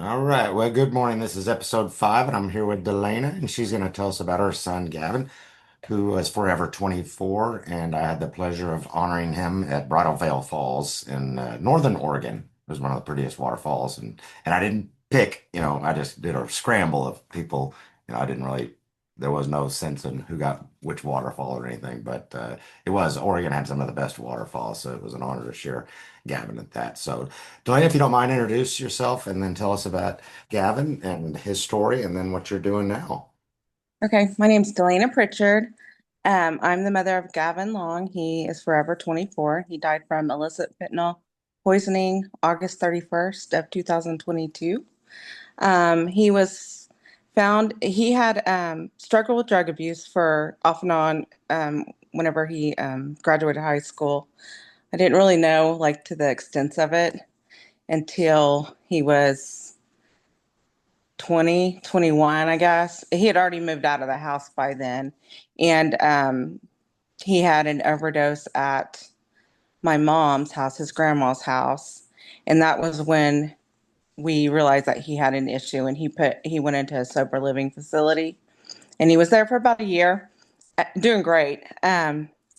All right. Well, good morning. This is episode 5, and I'm here with Delana, and she's going to tell us about her son, Gavin, who is forever 24. And I had the pleasure of honoring him at Bridal Veil Falls in northern Oregon. It was one of the prettiest waterfalls. And I didn't pick, I just did a scramble of people. I didn't really, there was no sense in who got which waterfall or anything, but Oregon had some of the best waterfalls. So it was an honor to share Gavin at that. So, Delaney, if you don't mind, introduce yourself and then tell us about Gavin and his story and then what you're doing now. Okay, my name's Delana Pritchard. I'm the mother of Gavin Long. He is forever 24. He died from illicit fentanyl poisoning August 31st of 2022. He was found, he had struggled with drug abuse for off and on whenever he graduated high school. I didn't really know like to the extent of it until he was 20, 21, I guess. He had already moved out of the house by then. And he had an overdose at my mom's house, his grandma's house. And that was when we realized that he had an issue and he went into a sober living facility. And he was there for about a year, doing great.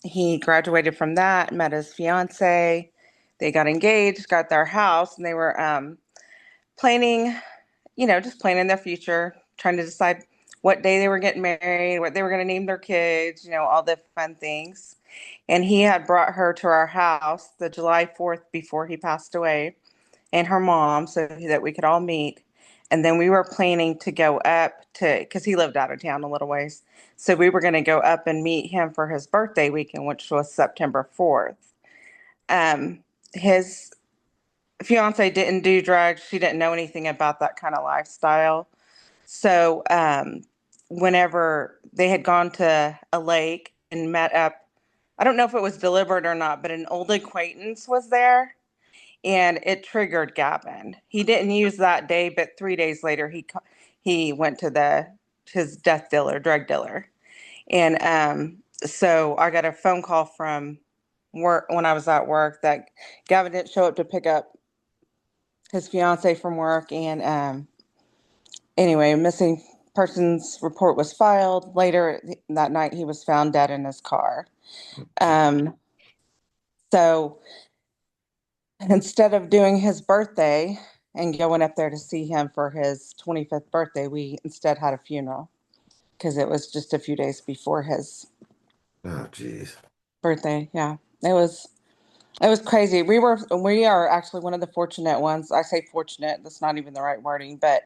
He graduated from that, met his fiance. They got engaged, got their house, and they were planning just planning their future, trying to decide what day they were getting married, what they were going to name their kids, all the fun things. And he had brought her to our house the July 4th before he passed away, and her mom, so that we could all meet. And then we were planning to go up to, because he lived out of town a little ways. So we were going to go up and meet him for his birthday weekend, which was September 4th. His fiance didn't do drugs. She didn't know anything about that kind of lifestyle. So, whenever they had gone to a lake and met up, I don't know if it was deliberate or not, but an old acquaintance was there and it triggered Gavin. He didn't use that day, but 3 days later, he went to his death dealer, drug dealer. And so I got a phone call from work when I was at work that Gavin didn't show up to pick up his fiance from work. And anyway, a missing persons report was filed. Later that night, he was found dead in his car. Um, so instead of doing his birthday and going up there to see him for his 25th birthday, we instead had a funeral because it was just a few days before his Oh, geez. birthday. Yeah, it was crazy. We are actually one of the fortunate ones. I say fortunate, that's not even the right wording, but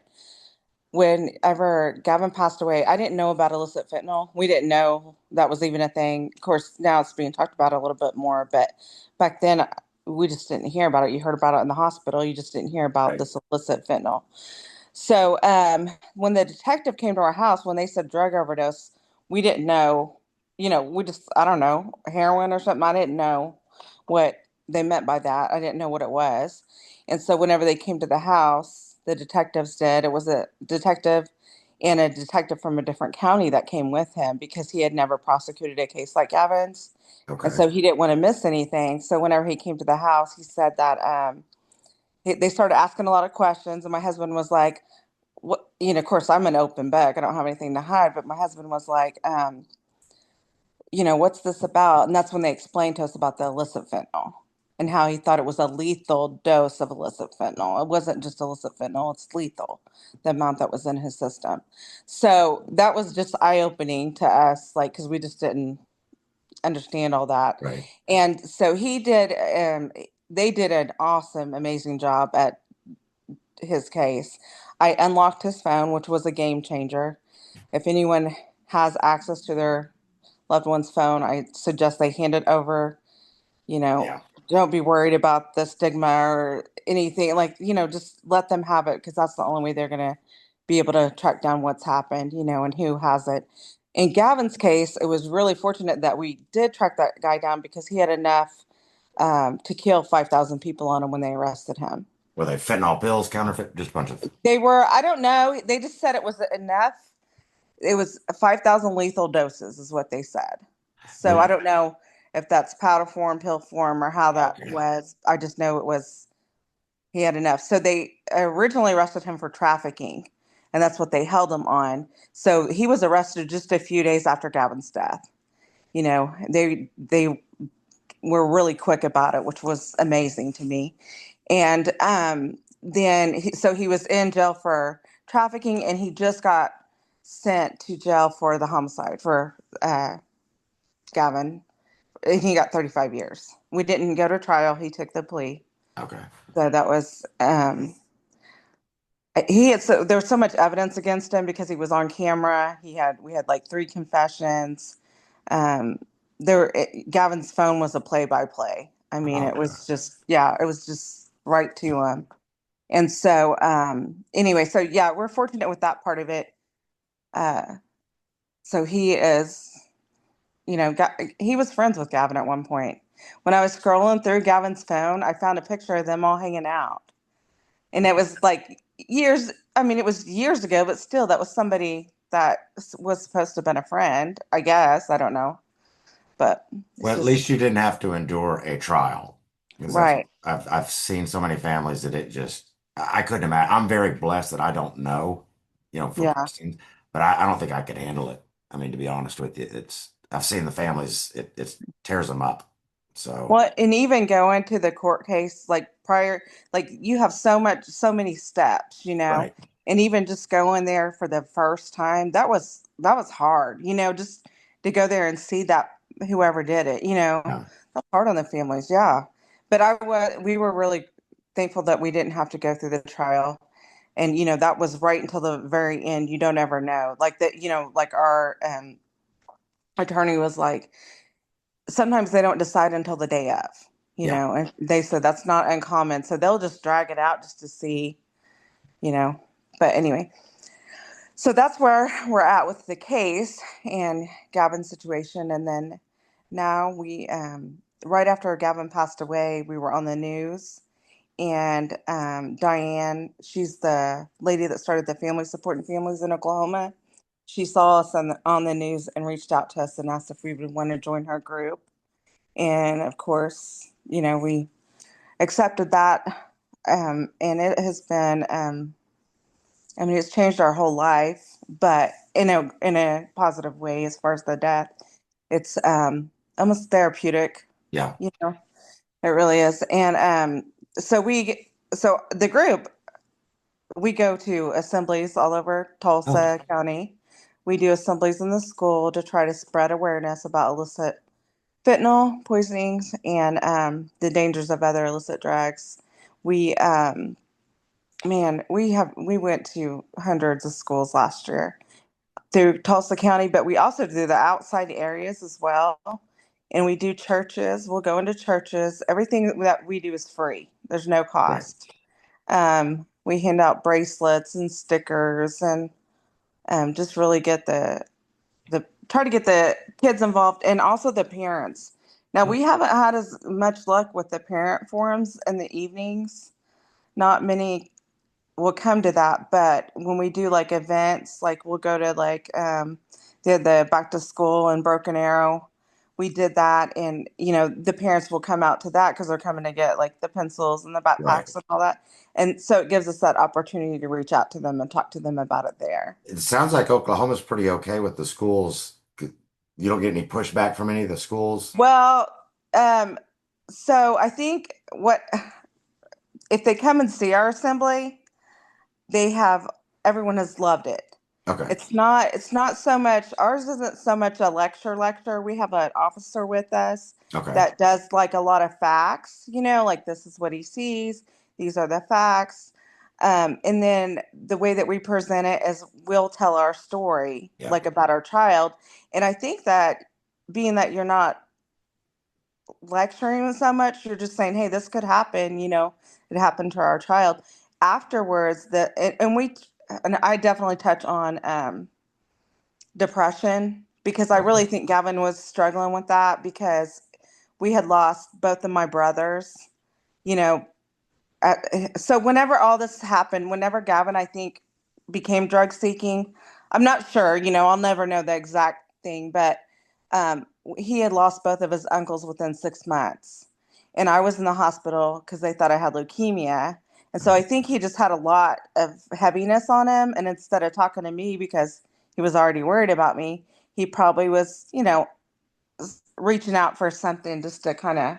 whenever Gavin passed away, I didn't know about illicit fentanyl. We didn't know that was even a thing. Of course, now it's being talked about a little bit more, but back then we just didn't hear about it. You heard about it in the hospital, you just didn't hear about Right. this illicit fentanyl. So when the detective came to our house, when they said drug overdose, we didn't know, we just, I don't know, heroin or something. I didn't know what they meant by that. I didn't know what it was. And so whenever they came to the house, the detectives did. It was a detective and a detective from a different county that came with him because he had never prosecuted a case like Gavin's. And Okay. so he didn't want to miss anything. So whenever he came to the house, he said that they started asking a lot of questions. And my husband was like, what, of course, I'm an open book. I don't have anything to hide. But my husband was like, what's this about? And that's when they explained to us about the illicit fentanyl and how he thought it was a lethal dose of illicit fentanyl. It wasn't just illicit fentanyl, it's lethal, the amount that was in his system. So that was just eye opening to us, like, because we just didn't understand all that. Right. And so they did an awesome, amazing job at his case. I unlocked his phone, which was a game changer. If anyone has access to their loved one's phone, I suggest they hand it over. You know, Yeah. don't be worried about the stigma or anything. Like, just let them have it because that's the only way they're going to be able to track down what's happened, and who has it. In Gavin's case, it was really fortunate that we did track that guy down because he had enough to kill 5,000 people on him when they arrested him. Were they fentanyl pills, counterfeit? Just a bunch of. They were, I don't know, they just said it was enough. It was 5,000 lethal doses, is what they said. So I Would, don't know if that's powder form, pill form, or how that okay. was. I just know he had enough. So they originally arrested him for trafficking, and that's what they held him on. So he was arrested just a few days after Gavin's death. They were really quick about it, which was amazing to me. And so he was in jail for trafficking, and he just got sent to jail for the homicide for Gavin. And he got 35 years. We didn't go to trial. He took the plea. Okay. So that was there was so much evidence against him because he was on camera. We had like three confessions. Um, Gavin's phone was a play by play. I mean, it Okay. was just yeah, it was just right to him. And so anyway, so yeah, we're fortunate with that part of it. Uh, so he is, he was friends with Gavin at one point. When I was scrolling through Gavin's phone, I found a picture of them all hanging out. And it was like years, I mean, it was years ago, but still, that was somebody that was supposed to have been a friend, I guess. I don't know. But it's Well, at just, least you didn't have to endure a trial because that's right. I've seen so many families that it just I couldn't imagine. I'm very blessed that I don't know, from Yeah. questions, but I don't think I could handle it. I mean, to be honest with you, it's I've seen the families it tears them up. So Well, and even going to the court case, like prior, like you have so many steps, right, and even just going there for the first time, that was hard, just to go there and see that whoever did it, yeah, that's hard on the families, yeah. But we were really thankful that we didn't have to go through the trial, and that was right until the very end. You don't ever know, like that, like our attorney was like sometimes they don't decide until the day of, yeah. and they said that's not uncommon. So they'll just drag it out just to see, you know. But anyway, so that's where we're at with the case and Gavin's situation. And then now right after Gavin passed away, we were on the news. And Diane, she's the lady that started the Family Supporting Families in Oklahoma. She saw us on the news and reached out to us and asked if we would want to join her group. And of course, we accepted that. And it has been, I mean, it's changed our whole life, but in a positive way as far as the death. It's almost therapeutic, Yeah. you know, it really is. And so the group, we go to assemblies all over Oh, Tulsa County. We do assemblies in the school to try to spread awareness about illicit fentanyl poisonings and the dangers of other illicit drugs. We, man, we went to hundreds of schools last year through Tulsa County, but we also do the outside areas as well. And we do churches. We'll go into churches. Everything that we do is free. There's no right. cost. We hand out bracelets and stickers and just really get the try to get the kids involved and also the parents. Now Yeah. we haven't had as much luck with the parent forums in the evenings. Not many will come to that, but when we do like events, like we'll go to like the back to school in Broken Arrow. We did that, and the parents will come out to that because they're coming to get like the pencils and the Right. backpacks and all that, and so it gives us that opportunity to reach out to them and talk to them about it there. It sounds like Oklahoma's pretty okay with the schools. You don't get any pushback from any of the schools. Well, um, so I think what if they come and see our assembly, they have everyone has loved it. Okay. It's not so much ours isn't so much a lecture. We have an officer with us Okay. that does like a lot of facts, like this is what he sees, these are the facts. And then the way that we present it is we'll tell our story Yeah. like about our child. And I think that being that you're not lecturing so much. You're just saying, hey, this could happen, it happened to our child. Afterwards, and I definitely touch on depression because I Okay. really think Gavin was struggling with that because we had lost both of my brothers, you know, so whenever all this happened, whenever Gavin, I think, became drug seeking, I'm not sure, I'll never know the exact thing, but he had lost both of his uncles within 6 months. And I was in the hospital because they thought I had leukemia. And so I think he just had a lot of heaviness on him. And instead of talking to me because he was already worried about me, he probably was, reaching out for something just to kind of,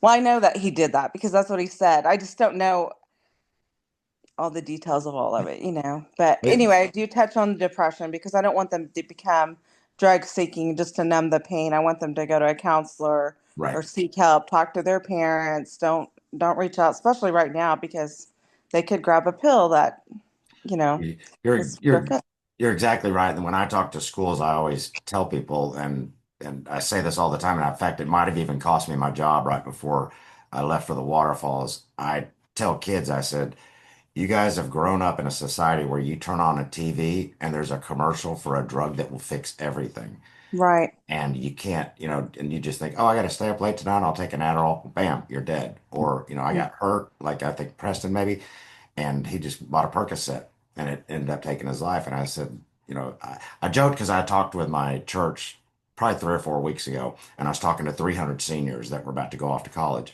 well, I know that he did that because that's what he said. I just don't know all the details of all of it. But It- anyway, I do touch on the depression because I don't want them to become drug seeking just to numb the pain. I want them to go to a counselor right. or seek help, talk to their parents. Don't reach out, especially right now because they could grab a pill that, you know, You're is for you're good. you're exactly right. And when I talk to schools, I always tell people, and I say this all the time, and in fact, it might have even cost me my job right before I left for the waterfalls. I tell kids, I said, you guys have grown up in a society where you turn on a TV and there's a commercial for a drug that will fix everything. Right. And you can't, and you just think, oh, I got to stay up late tonight. I'll take an Adderall. Bam, you're dead. Or, I got hurt, like I think Preston maybe, and he just bought a Percocet and it ended up taking his life. And I said, I joked because I talked with my church probably 3 or 4 weeks ago, and I was talking to 300 seniors that were about to go off to college.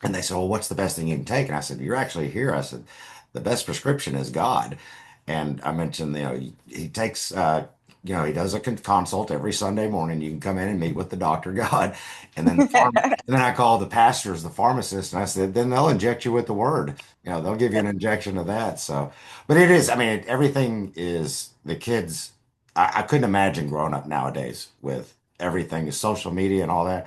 And they said, well, what's the best thing you can take? And I said, you're actually here. I said, the best prescription is God. And I mentioned, he takes, he does a consult every Sunday morning. You can come in and meet with the doctor God. And then and then I called the pastors, the pharmacist, and I said, then they'll inject you with the word. They'll give you an injection of that. So, but it is, I mean, everything is the kids. I couldn't imagine growing up nowadays with everything, social media and all that.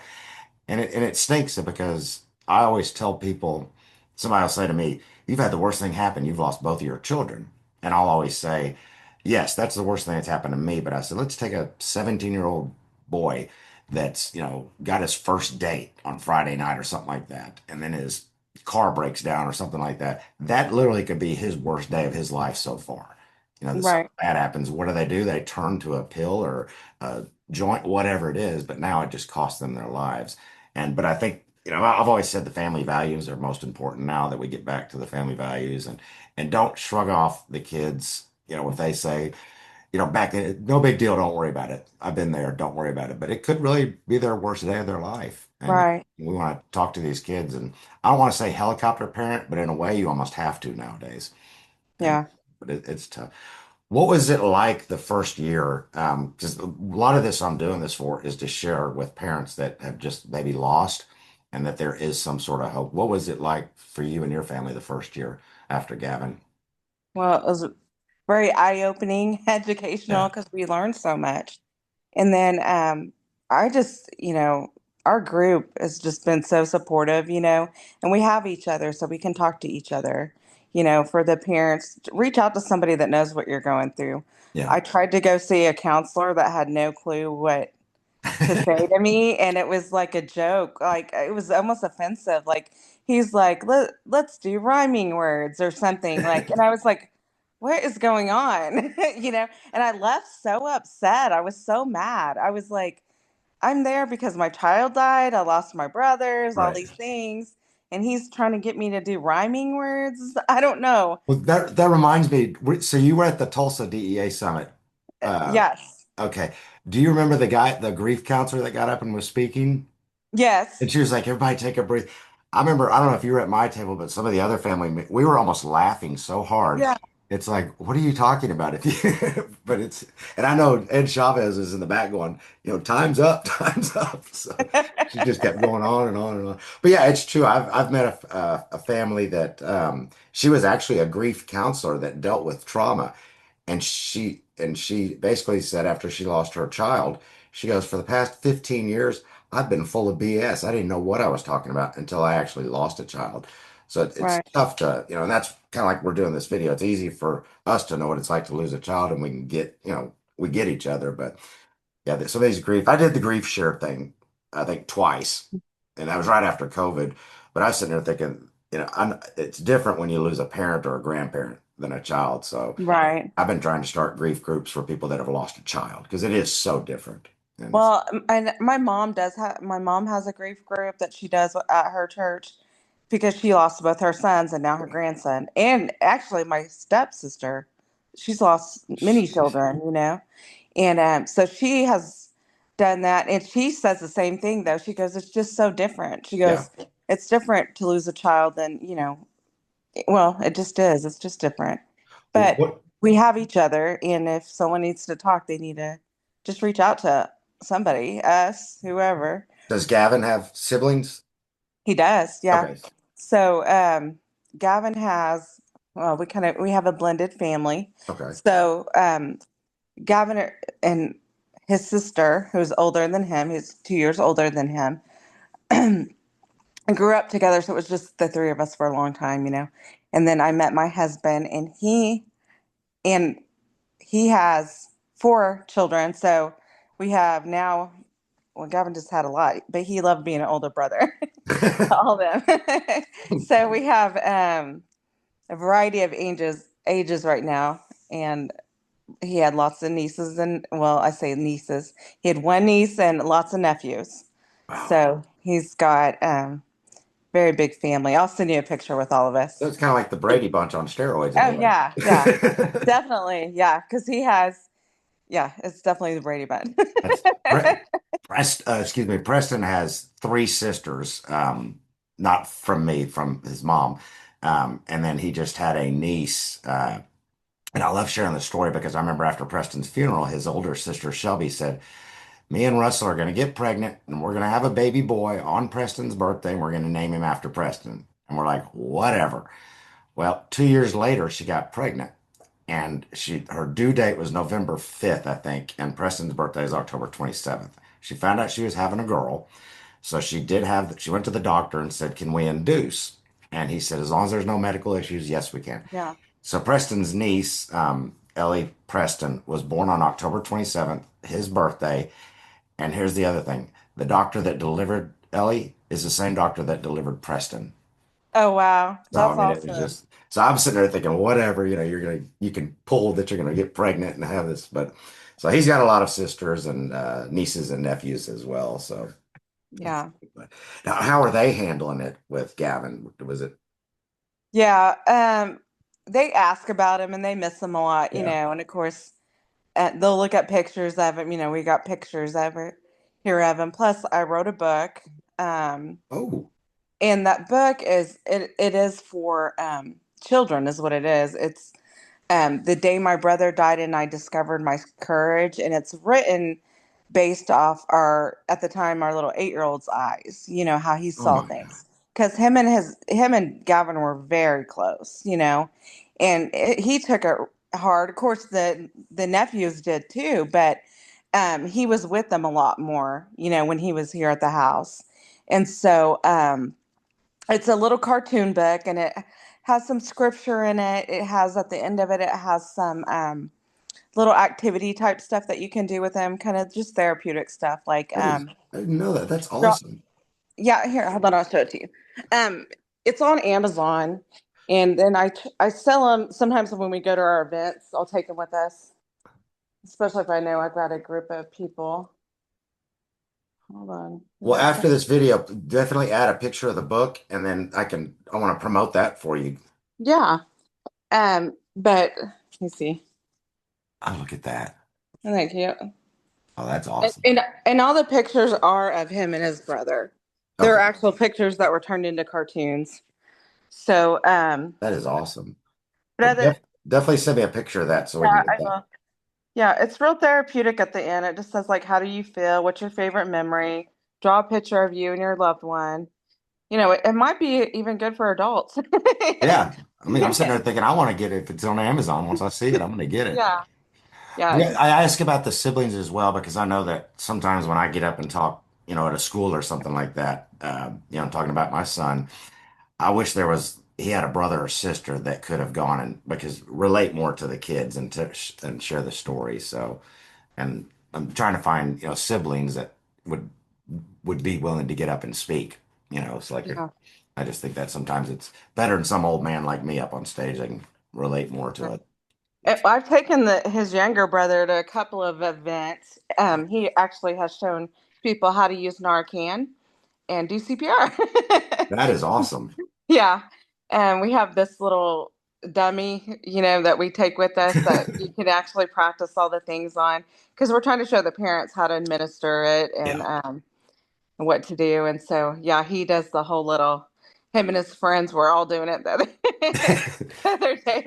And it stinks because I always tell people, somebody will say to me, you've had the worst thing happen. You've lost both of your children. And I'll always say, yes, that's the worst thing that's happened to me. But I said, let's take a 17-year-old boy that's, got his first date on Friday night or something like that. And then his car breaks down or something like that. That literally could be his worst day of his life so far. Something Right. bad happens. What do? They turn to a pill or a joint, whatever it is. But now it just costs them their lives. But I think, I've always said the family values are most important now that we get back to the family values and don't shrug off the kids, if they say, back then, no big deal, don't worry about it. I've been there, don't worry about it. But it could really be their worst day of their life. And Right. we want to talk to these kids. And I don't want to say helicopter parent, but in a way, you almost have to nowadays. And Yeah. but it's tough. What was it like the first year? Because a lot of this I'm doing this for is to share with parents that have just maybe lost and that there is some sort of hope. What was it like for you and your family the first year after Gavin? Well, it was very eye-opening, Yeah, educational because we learned so much. And then I just, our group has just been so supportive, and we have each other so we can talk to each other, for the parents, reach out to somebody that knows what you're going through. yeah. I tried to go see a counselor that had no clue what to say to me, and it was like a joke. Like it was almost offensive. Like he's like, let's do rhyming words or something. Like, and I was like, what is going on? And I left so upset. I was so mad. I was like, I'm there because my child died. I lost my brothers, all Right. these things. And he's trying to get me to do rhyming words. I don't know. Well, that reminds me. So you were at the Tulsa DEA summit. Uh, Yes. okay. Do you remember the grief counselor that got up and was speaking? Yes. And she was like, everybody take a breath. I remember, I don't know if you were at my table, but some of the other family, we were almost laughing so hard. Yeah. It's like, what are you talking about? If you, but and I know Ed Chavez is in the back going, time's up, time's up. So she just kept going on and on and on. But yeah, it's true. I've met a family that she was actually a grief counselor that dealt with trauma. And she basically said after she lost her child, she goes, for the past 15 years, I've been full of BS. I didn't know what I was talking about until I actually lost a child. So it's Right. tough to, and that's kind of like we're doing this video. It's easy for us to know what it's like to lose a child and we can get, we get each other. But yeah, so there's grief. I did the grief share thing, I think twice, and that was right after COVID. But I was sitting there thinking, it's different when you lose a parent or a grandparent than a child. So Right. I've been trying to start grief groups for people that have lost a child because it is so different. And Well, and my mom has a grief group that she does at her church because she lost both her sons and now her grandson. And actually my stepsister, she's lost many children. And so she has done that and she says the same thing though. She goes, it's just so different. She yeah, goes, it's different to lose a child than, Well, it just is. It's just different. But What we have each other, and if someone needs to talk, they need to just reach out to somebody, us, whoever. does Gavin have siblings? He does, yeah. Okay. So, Gavin has, well, we have a blended family. Okay. So, Gavin and his sister, who's older than him, he's 2 years older than him, grew up together. So it was just the three of us for a long time, you know. And then I met my husband, and he has four children. So we have now, well, Gavin just had a lot, but he loved being an older brother to all of them. So we have a variety of ages right now. And he had lots of nieces and, well, I say nieces. He had one niece and lots of nephews. Wow. So he's got very big family. I'll send you a picture with all of us. That's kind of like the Brady Bunch on steroids in a Oh way. yeah, yeah, definitely, yeah, because he has, yeah, it's definitely the Brady Bunch. That's excuse me, Preston has three sisters, not from me, from his mom. And then he just had a niece. And I love sharing the story because I remember after Preston's funeral, his older sister Shelby said, me and Russell are going to get pregnant and we're going to have a baby boy on Preston's birthday and we're going to name him after Preston. And we're like, whatever. Well, 2 years later, she got pregnant and her due date was November 5th, I think, and Preston's birthday is October 27th. She found out she was having a girl, so she went to the doctor and said, "Can we induce?" And he said, "As long as there's no medical issues, yes, we can." Yeah. So Preston's niece, Ellie Preston, was born on October 27th, his birthday. And here's the other thing: the doctor that delivered Ellie is the same doctor that delivered Preston. Oh wow, So I that's mean, it was awesome. just so I'm sitting there thinking, whatever, you can pull that you're gonna get pregnant and have this, but so he's got a lot of sisters and nieces and nephews as well. So, Yeah. but now how are they handling it with Gavin? Was it? Yeah. They ask about him and they miss him a lot, you Yeah. know, and of course, they'll look at pictures of him. You know, we got pictures of it here of him. Plus, I wrote a book. Um, Oh, and that book it is for children is what it is. It's the day my brother died and I discovered my courage, and it's written based off our at the time our little 8 year old's eyes. You know how he oh saw my God. things because him and Gavin were very close. You know, and he took it hard. Of course, the nephews did too, but he was with them a lot more. You know, when he was here at the house, and so. It's a little cartoon book and it has some scripture in it. It has at the end of it, it has some little activity type stuff that you can do with them, kind of just therapeutic stuff like That is, I didn't know that. That's draw. awesome. Yeah, here, hold on, I'll show it to you. Um, it's on Amazon, and then I sell them sometimes when we go to our events. I'll take them with us, especially if I know I've got a group of people. Hold on, did Well, I send? after this video, definitely add a picture of the book, and then I want to promote that for you. Yeah. But let me see. Oh, look at that. Isn't that cute? Oh, that's And, awesome. and and all the pictures are of him and his brother. They're Okay, actual pictures that were turned into cartoons. So, that is awesome. but Well, other, definitely send me a picture of that so we can yeah, get I that. will. Yeah, it's real therapeutic at the end. It just says like, how do you feel? What's your favorite memory? Draw a picture of you and your loved one. You know, it might be even good for adults. Yeah, I mean, I'm sitting there thinking I want to get it if it's on Amazon. Once I see it, I'm going to get it. Yeah, yeah, Yeah, I ask about the siblings as well because I know that sometimes when I get up and talk, at a school or something like that, talking about my son, I wish he had a brother or sister that could have gone and because relate more to the kids and share the story. So, and I'm trying to find, siblings that would would be willing to get up and speak. It's like yeah. I just think that sometimes it's better than some old man like me up on stage. I can relate more to it. I've taken his younger brother to a couple of events. He actually has shown people how to use Narcan and do CPR. That is awesome. Yeah. And we have this little dummy, you know, that we take with us that you can actually practice all the things on because we're trying to show the parents how to administer it and Yeah. what to do. And so, yeah, he does the whole little. him and his friends were all doing it the other, the other day.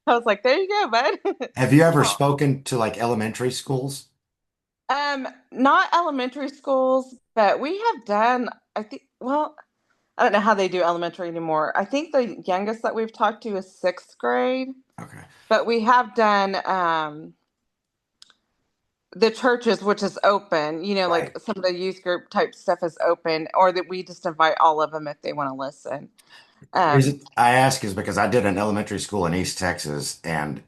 I was like, there you go, bud. Have you ever Oh. spoken to like elementary schools? Not elementary schools, but we have done, I think, well, I don't know how they do elementary anymore. I think the youngest that we've talked to is sixth grade, Okay. but we have done the churches, which is open, Right. like some of the youth group type stuff is open, or that we just invite all of them if they want to listen. The Um, reason I ask is because I did an elementary school in East Texas, and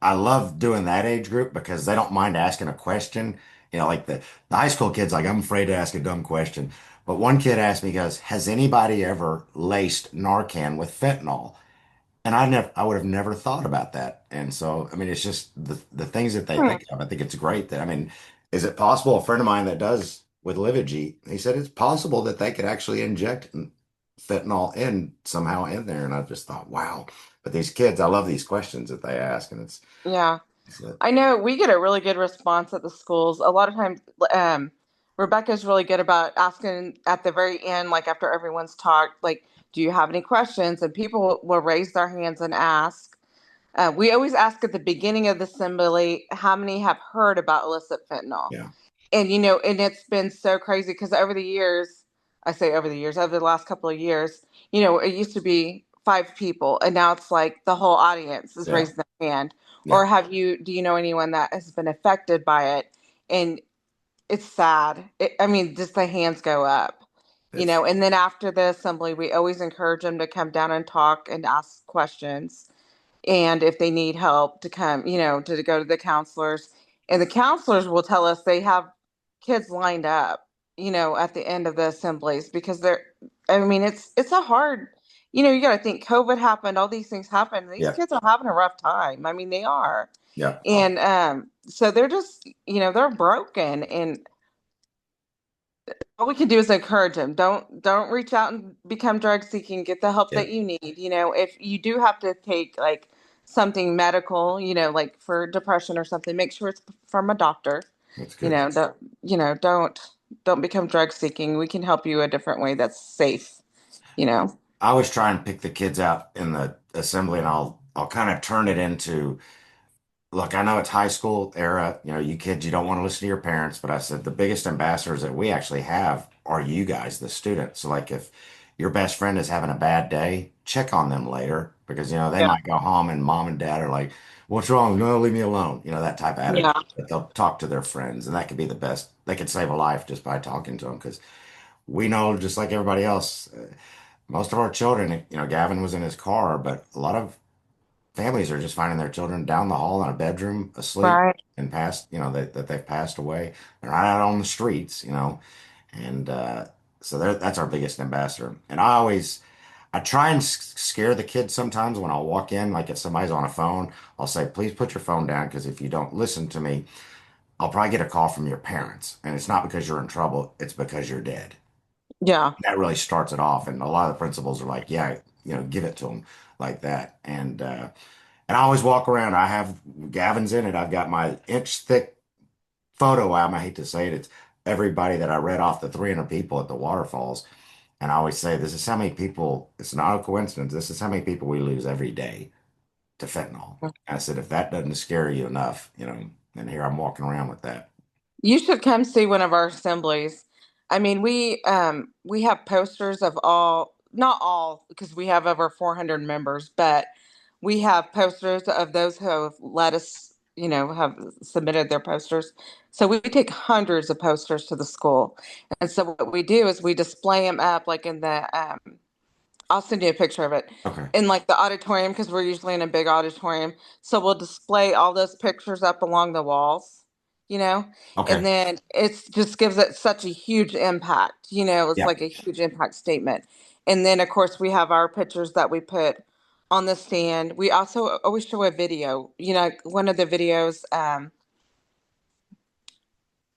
I love doing that age group because they don't mind asking a question. Like the high school kids, like I'm afraid to ask a dumb question. But one kid asked me, he goes, has anybody ever laced Narcan with fentanyl? And I would have never thought about that. And so, I mean, it's just the things that they hmm, think of. I think it's great that, I mean, is it possible? A friend of mine that does with Livigy, he said it's possible that they could actually inject fentanyl in somehow in there. And I just thought, wow. But these kids, I love these questions that they ask, and yeah. it's I know we get a really good response at the schools. A lot of times, Rebecca's really good about asking at the very end, like after everyone's talked, like, do you have any questions? And people will raise their hands and ask. We always ask at the beginning of the assembly how many have heard about illicit fentanyl. yeah, And and it's been so crazy because over the years, I say over the years, over the last couple of years, it used to be five people, and now it's like the whole audience is yeah, raising their hand. yeah. Or do you know anyone that has been affected by it? And it's sad. I mean, just the hands go up, It's and then after the assembly, we always encourage them to come down and talk and ask questions, and if they need help to come, to go to the counselors. And the counselors will tell us they have kids lined up, at the end of the assemblies because I mean, it's a hard, you got to think COVID happened, all these things happened. These yeah, kids are having a rough time. I mean, they are. yeah, And so they're just, they're broken, and all we can do is encourage them. Don't reach out and become drug seeking. Get the help yeah. that you need. If you do have to take like something medical, like for depression or something, make sure it's from a doctor. That's You good. know, don't you know, don't become drug seeking. We can help you a different way that's safe, you know. I always try and pick the kids out in the assembly, and I'll kind of turn it into. Look, I know it's high school era. You kids, you don't want to listen to your parents, but I said the biggest ambassadors that we actually have are you guys, the students. So, like, if your best friend is having a bad day, check on them later because, they Yeah. might go home and mom and dad are like, what's wrong? No, leave me alone. That type of attitude. Yeah. But they'll talk to their friends, and that could be the best. They could save a life just by talking to them because we know, just like everybody else, most of our children, Gavin was in his car, but a lot of families are just finding their children down the hall in a bedroom asleep Right. and passed, that they've passed away. They're not out on the streets, and so that's our biggest ambassador. And I try and scare the kids sometimes when I'll walk in, like if somebody's on a phone, I'll say, please put your phone down because if you don't listen to me, I'll probably get a call from your parents. And it's not because you're in trouble, it's because you're dead. Yeah. That really starts it off. And a lot of the principals are like, yeah, give it to them like that. And I always walk around. I have Gavin's in it. I've got my inch thick photo album. I hate to say it. It's everybody that I read off the 300 people at the waterfalls. And I always say, this is how many people, it's not a coincidence. This is how many people we lose every day to fentanyl. And I said, if that doesn't scare you enough, and here I'm walking around with that. You should come see one of our assemblies. I mean, we have posters of all, not all, because we have over 400 members, but we have posters of those who have let us, have submitted their posters. So we take hundreds of posters to the school. And so what we do is we display them up like in the I'll send you a picture of it Okay. in like the auditorium because we're usually in a big auditorium. So we'll display all those pictures up along the walls, you know, and Okay. then it's just gives it such a huge impact, it's Yeah. like a huge impact statement. And then of course we have our pictures that we put on the stand. We also always show a video, one of the videos,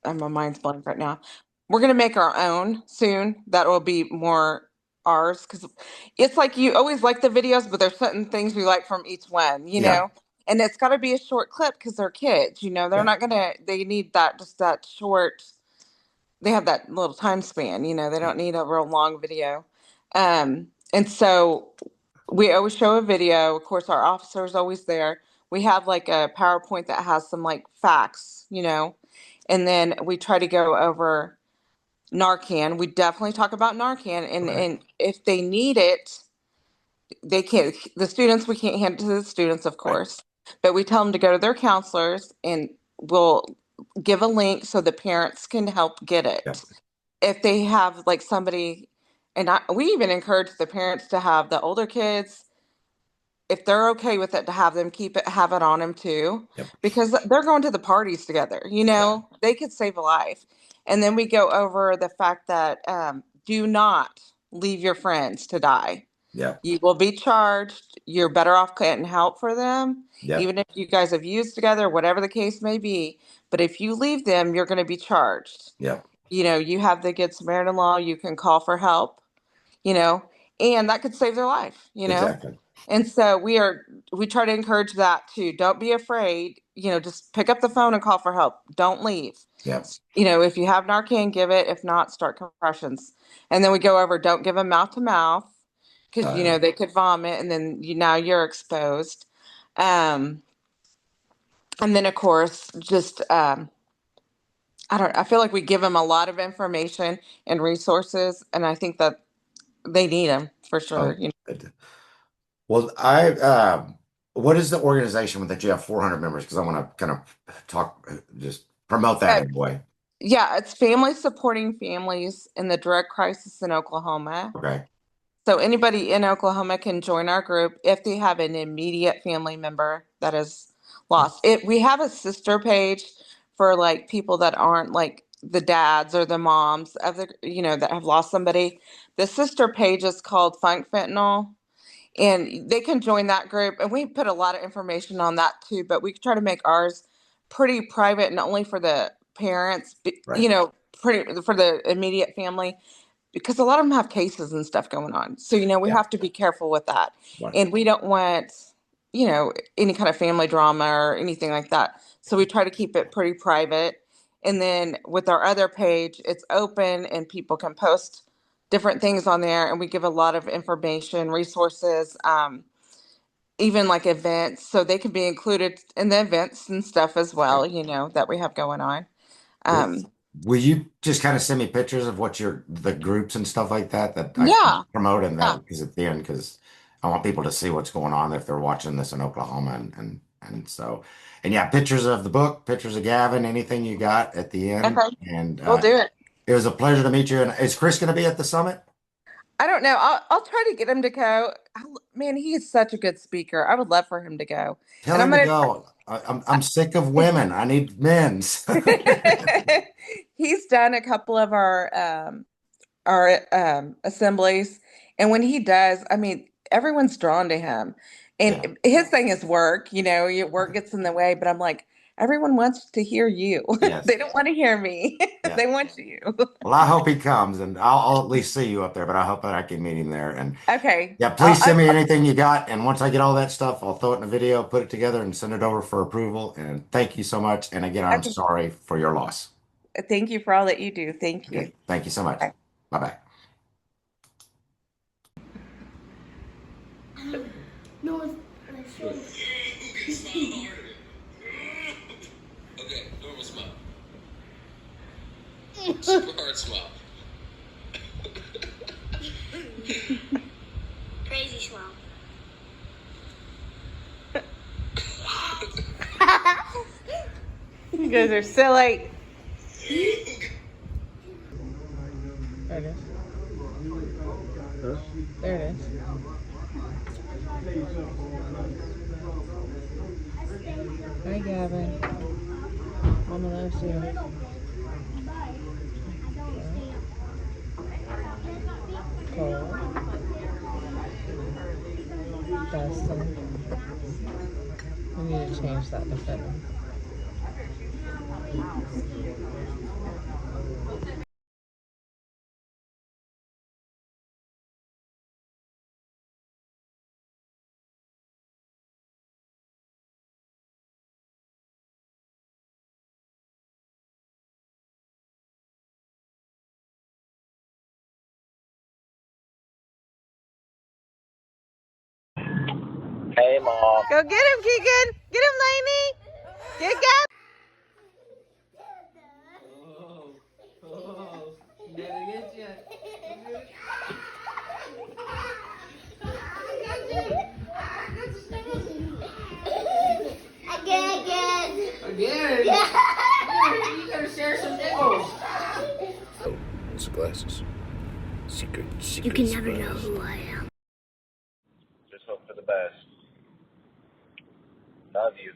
my mind's blank right now. We're gonna make our own soon. That will be more ours because it's like you always like the videos, but there's certain things we like from each one, Yeah. And it's got to be a short clip because they're kids, They're Yeah. not gonna. They need that just that short. They have that little time span, They don't need a real long video. And so we always show a video. Of course, our officer is always there. We have like a PowerPoint that has some like facts, and then we try to go over Narcan. We definitely talk about Narcan, and Right. if they need it, they can't. The students, we can't hand it to the students, of Right. course, but we tell them to go to their counselors, and we'll give a link so the parents can help get Yep. it. If they have like somebody, we even encourage the parents to have the older kids, if they're okay with it, to have them have it on them too, Yep. because they're going to the parties together. Yeah. They could save a life. And then we go over the fact that do not leave your friends to die. Yep. You will be charged. You're better off getting help for them, Yep. even if you guys have used together, whatever the case may be. But if you leave them, you're going to be charged. Yep. You have the Good Samaritan law. You can call for help, you know, and that could save their life. Exactly. And so we try to encourage that too. Don't be afraid, just pick up the phone and call for help. Don't leave. Yep. If you have Narcan, give it. If not, start compressions. And then we go over, don't give them mouth to mouth because, Yeah. they could vomit and then now you're exposed. Um, and then of course, just, I feel like we give them a lot of information and resources, and I think that they need them for sure. Oh, well, what is the organization that you have 400 members? Because I want to kind of talk, just promote that Uh, in a way. yeah, it's Families Supporting Families in the Direct Crisis in Oklahoma. Okay. So anybody in Oklahoma can join our group if they have an immediate family member that is lost. We have a sister page for like people that aren't like the dads or the moms of that have lost somebody. The sister page is called Funk Fentanyl, and they can join that group. And we put a lot of information on that too, but we try to make ours pretty private and only for the parents, Right. pretty for the immediate family, because a lot of them have cases and stuff going on. So, we Yeah. have to be careful with that. Right. And we don't want, any kind of family drama or anything like that. So we try to keep it pretty private. And then with our other page, it's open and people can post different things on there. And we give a lot of information, resources, even like events. So they can be included in the events and stuff as Okay. well, that we have going on. Well, Um, will you just kind of send me pictures of what the groups and stuff like that I can yeah. promote in Yeah. that because at the end, because I want people to see what's going on if they're watching this in Oklahoma and so and yeah, pictures of the book, pictures of Gavin, anything you got at the end. Okay. And We'll do it. it was a pleasure to meet you. And is Chris going to be at the summit? I don't know. I'll try to get him to go. Man, he is such a good speaker. I would love for him to go. Tell And I'm him to gonna. go. I'm sick of women. I need men's. He's done a couple of our assemblies, and when he does, I mean, everyone's drawn to him. Yeah. And his thing is work. Your work gets in the way. But I'm like, everyone wants to hear you. Yes. They don't want to hear me. Yeah. They want you. Well, I hope he comes, and I'll at least see you up there. But I hope that I can meet him there. And Okay. yeah, please send me anything you got. And once I get all that stuff, I'll throw it in a video, put it together, and send it over for approval. And thank you so much. And again, I'm Okay. sorry for your loss. Thank you for all that you do. Thank you. Okay. Thank you so much. Bye. Bye bye. No, it's Okay, normal smile. Super hard smile. crazy smile. You guys are silly. There it is. There it is. Hi, Gavin. Mama loves you. Cole. Dustin. We need to change that to fit him. Hey, Mom. Go get him, Keegan. Get him, Lainey. Get Gavin. Again. You gotta share some nickels. It's the glasses. Secret You can surprise. never know who I am. Just hope for the best. Love you.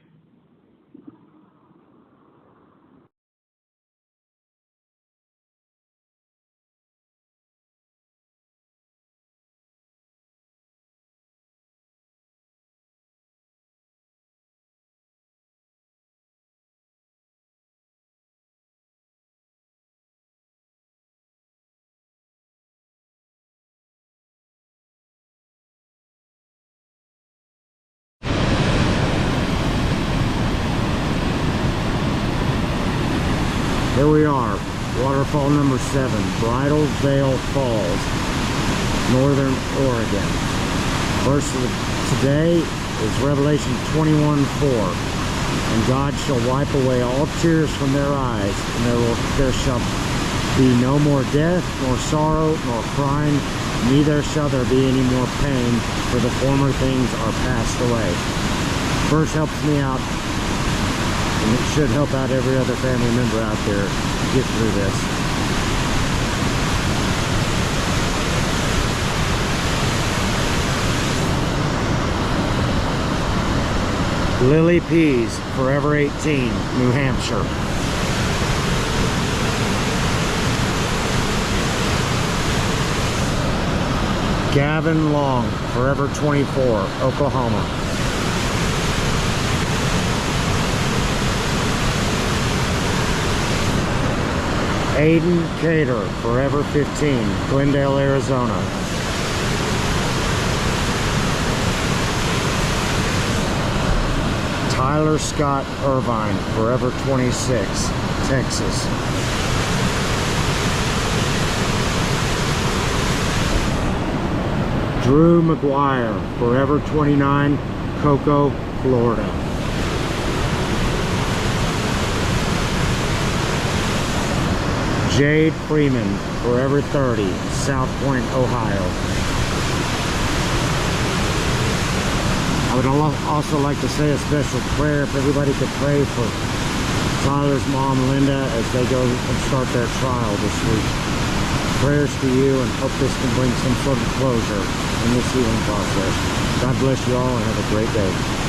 Here we are, waterfall number 7, Bridal Veil Falls, Northern Oregon. Verse of today is Revelation 21:4. And God shall wipe away all tears from their eyes, and there shall be no more death, nor sorrow, nor crying, neither shall there be any more pain, for the former things are passed away. Verse helps me out, and it should help out every other family member out there to get through this. Lily Peas, Forever 18, New Hampshire. Gavin Long, Forever 24, Oklahoma. Aiden Cater, Forever 15, Glendale, Arizona. Tyler Scott Irvine, Forever 26, Texas. Drew McGuire, Forever 29, Cocoa, Florida. Jade Freeman, Forever 30, South Point, Ohio. I would also like to say a special prayer if everybody could pray for Tyler's mom, Linda, as they go and start their trial this week. Prayers to you, and hope this can bring some sort of closure in this healing process. God bless you all, and have a great day.